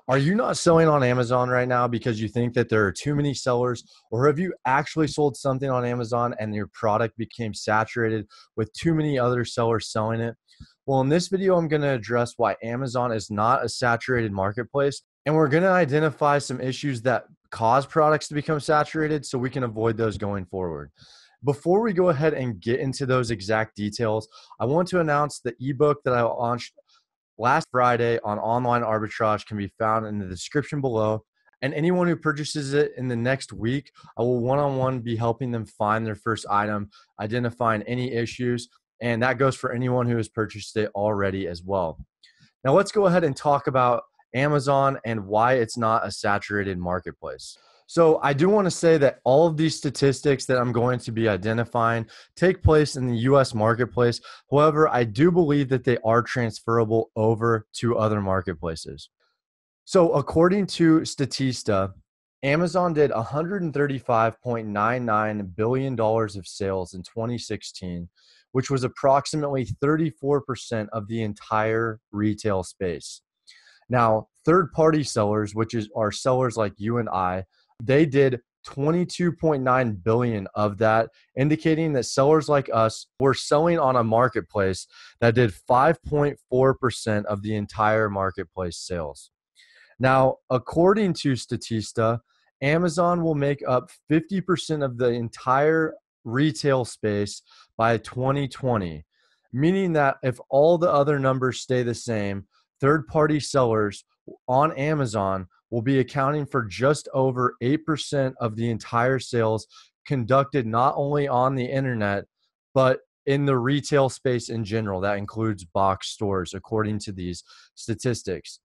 Are you not selling on Amazon right now because you think that there are too many sellers, or have you actually sold something on Amazon and your product became saturated with too many other sellers selling it? Well, in this video, I'm going to address why Amazon is not a saturated marketplace, and we're going to identify some issues that cause products to become saturated so we can avoid those going forward. Before we go ahead and get into those exact details, I want to announce the ebook that I launched last Friday on online arbitrage can be found in the description below. And anyone who purchases it in the next week, I will one-on-one be helping them find their first item, identifying any issues. And that goes for anyone who has purchased it already as well. Now let's go ahead and talk about Amazon and why it's not a saturated marketplace. So I do want to say that all of these statistics that I'm going to be identifying take place in the US marketplace. However, I do believe that they are transferable over to other marketplaces. So according to Statista, Amazon did $135.99 billion of sales in 2016, which was approximately 34% of the entire retail space. Now, third-party sellers, are sellers like you and I, they did 22.9 billion of that, indicating that sellers like us were selling on a marketplace that did 5.4% of the entire marketplace sales. Now, according to Statista, Amazon will make up 50% of the entire retail space by 2020, meaning that if all the other numbers stay the same, third-party sellers on Amazon will be accounting for just over 8% of the entire sales conducted not only on the internet, but in the retail space in general. That includes box stores, according to these statistics.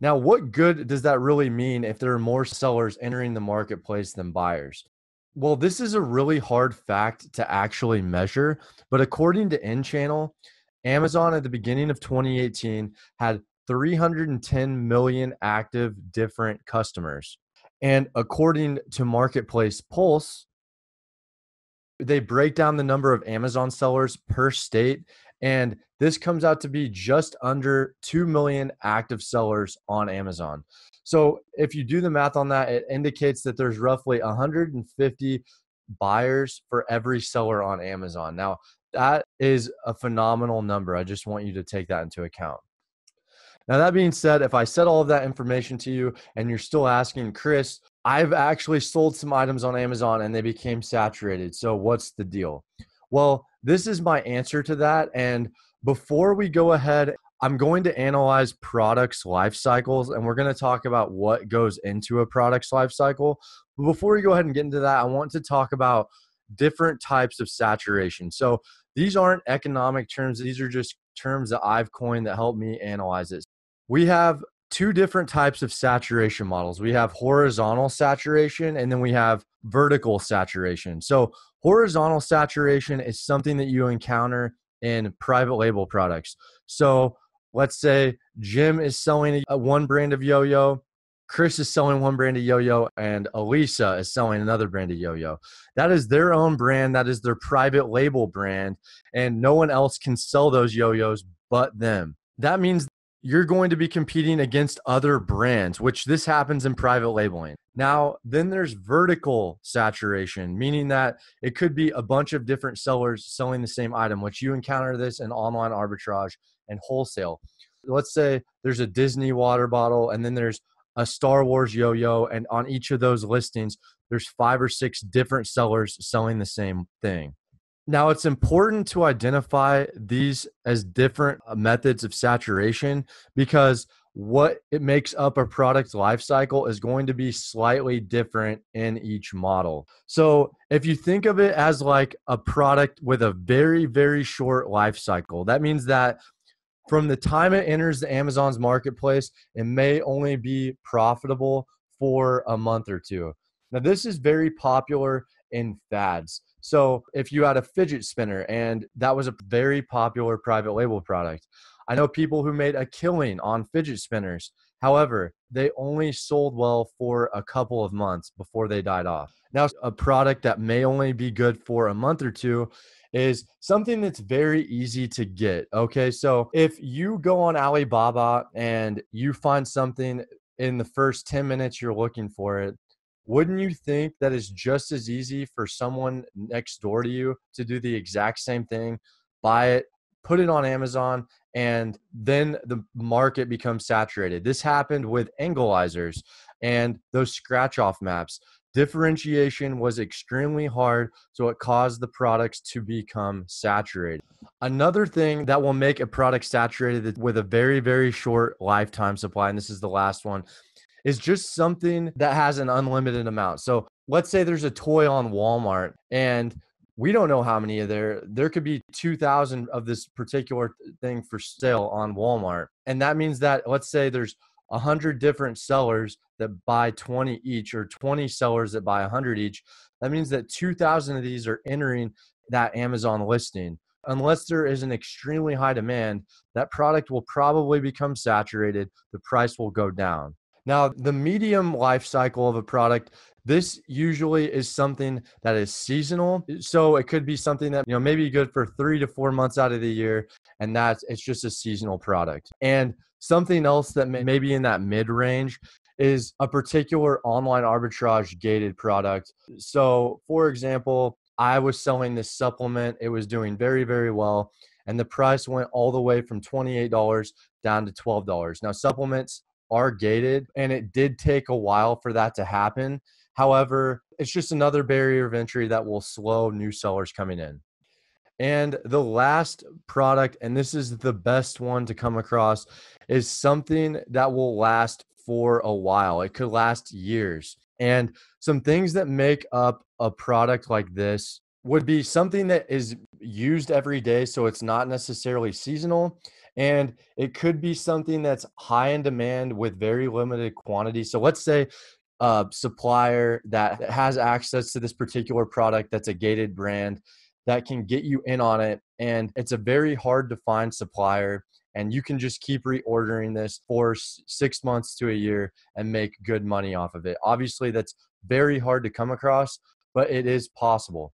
Now, what good does that really mean if there are more sellers entering the marketplace than buyers? Well, this is a really hard fact to actually measure, but according to InChannel, Amazon at the beginning of 2018 had 310 million active different customers. And according to Marketplace Pulse, they break down the number of Amazon sellers per state, and this comes out to be just under 2 million active sellers on Amazon. So if you do the math on that, it indicates that there's roughly 150 buyers for every seller on Amazon. Now, that is a phenomenal number. I just want you to take that into account. Now, that being said, if I said all of that information to you and you're still asking, Kris, I've actually sold some items on Amazon and they became saturated. So what's the deal? Well, this is my answer to that. And before we go ahead, I'm going to analyze products' life cycles, and we're going to talk about what goes into a product's life cycle. But before we go ahead and get into that, I want to talk about different types of saturation. So these aren't economic terms. These are just terms that I've coined that help me analyze it. We have two different types of saturation models. We have horizontal saturation, and then we have vertical saturation. So horizontal saturation is something that you encounter in private label products. So let's say Jim is selling one brand of yo-yo, Kris is selling one brand of yo-yo, and Elisa is selling another brand of yo-yo. That is their own brand. That is their private label brand, and no one else can sell those yo-yos but them. That means you're going to be competing against other brands, which this happens in private labeling. Now, then there's vertical saturation, meaning that it could be a bunch of different sellers selling the same item, which you encounter this in online arbitrage and wholesale. Let's say there's a Disney water bottle, and then there's a Star Wars yo-yo, and on each of those listings, there's 5 or 6 different sellers selling the same thing. Now, it's important to identify these as different methods of saturation because what it makes up a product life cycle is going to be slightly different in each model. So if you think of it as like a product with a very, very short life cycle, that means that from the time it enters the Amazon's marketplace, it may only be profitable for a month or two. Now, this is very popular in fads. So if you had a fidget spinner and that was a very popular private label product, I know people who made a killing on fidget spinners. However, they only sold well for a couple of months before they died off. Now, a product that may only be good for a month or two is something that's very easy to get. Okay, so if you go on Alibaba and you find something in the first 10 minutes you're looking for it, wouldn't you think that it's just as easy for someone next door to you to do the exact same thing, buy it, put it on Amazon, and then the market becomes saturated? This happened with angleizers and those scratch off maps. Differentiation was extremely hard, so it caused the products to become saturated. Another thing that will make a product saturated with a very, very short lifetime supply, and this is the last one, is just something that has an unlimited amount. So let's say there's a toy on Walmart and we don't know how many of there could be 2,000 of this particular thing for sale on Walmart. And that means that, let's say there's 100 different sellers that buy 20 each, or 20 sellers that buy 100 each. That means that 2,000 of these are entering that Amazon listing. Unless there is an extremely high demand, that product will probably become saturated. The price will go down. Now, the medium life cycle of a product, this usually is something that is seasonal. So it could be something that, maybe good for 3 to 4 months out of the year, and it's just a seasonal product. And something else that may be in that mid-range is a particular online arbitrage gated product. So for example, I was selling this supplement. It was doing very, very well. And the price went all the way from $28 down to $12. Now, supplements are gated, and it did take a while for that to happen. However, it's just another barrier of entry that will slow new sellers coming in. And the last product, and this is the best one to come across, is something that will last for a while. It could last years. And some things that make up a product like this would be something that is used every day, so it's not necessarily seasonal. And it could be something that's high in demand with very limited quantity. So let's say a supplier that has access to this particular product that's a gated brand that can get you in on it. And it's a very hard to find supplier. And you can just keep reordering this for 6 months to a year and make good money off of it. Obviously, that's very hard to come across, but it is possible.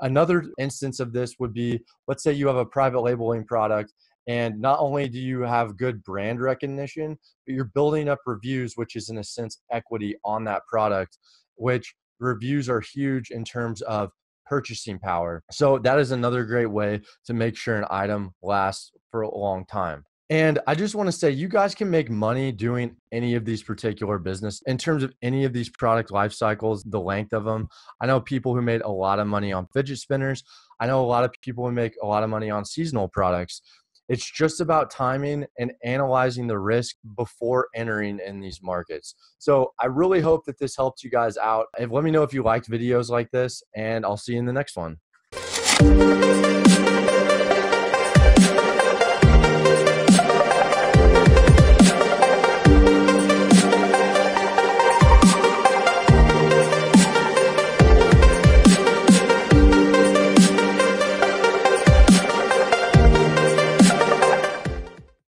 Another instance of this would be, let's say you have a private labeling product, and not only do you have good brand recognition, but you're building up reviews, which is in a sense equity on that product, which reviews are huge in terms of purchasing power. So that is another great way to make sure an item lasts for a long time. And I just want to say, you guys can make money doing any of these particular business in terms of any of these product life cycles, the length of them. I know people who made a lot of money on fidget spinners. I know a lot of people who make a lot of money on seasonal products. It's just about timing and analyzing the risk before entering in these markets. So I really hope that this helped you guys out. Let me know if you liked videos like this, and I'll see you in the next one.